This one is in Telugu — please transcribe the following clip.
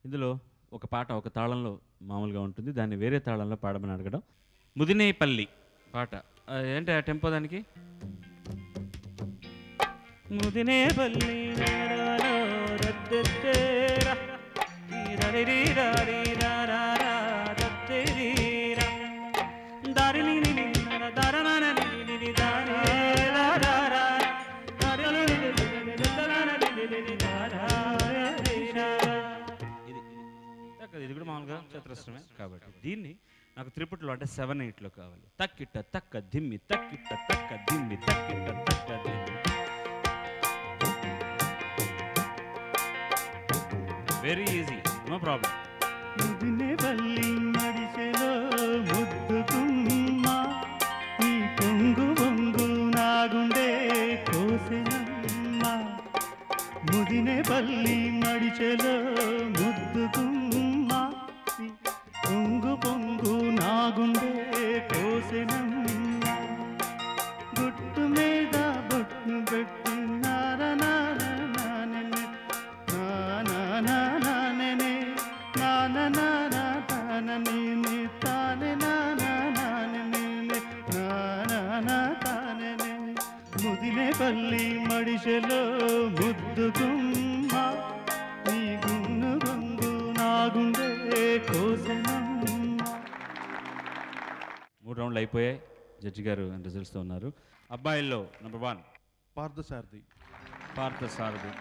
ఇందులో ఒక పాట ఒక తాళంలో మామూలుగా ఉంటుంది, దాన్ని వేరే తాళంలో పాడమని అడగడం. ముదినేపల్లి పాట ఏంటి ఆ టెంపో దానికి? ముదినేపల్లి ఇది కూడా మామూలుగా చతురస్రమే కాబట్టి దీన్ని నాకు త్రిపుట్లో అంటే 7/8లో కావాలి. తక్కిట్ట తక్క దిమ్మి తక్కిట్ట తక్క దిమ్మి తక్కిట్ట తక్క దిమ్మి. Very easy, no problem. Mudinepalli మడిసెలో ముద్దుకుమ్మ నీ కొంగు బొంగు నాగుండే కోసెనమ్మ. ముదినేపల్లి మడిసెలో ముద్దుకుమ్మ నీ కొంగు బొంగు నాగుండే కోసెనమ్మ. గుట్టు మీద బొట్టు పెట్టి ముదినేపల్లి మడిసెలో ముద్దుకుమ్మ నీ గున్ను గొంగు నాగుండే కోసెనమ్మ. 3 రౌండ్లు అయిపోయాయి. జడ్జి గారు రిజల్ట్స్తో ఉన్నారు. అబ్బాయిల్లో నంబర్ 1 పార్థసారథి. పార్థసారథి.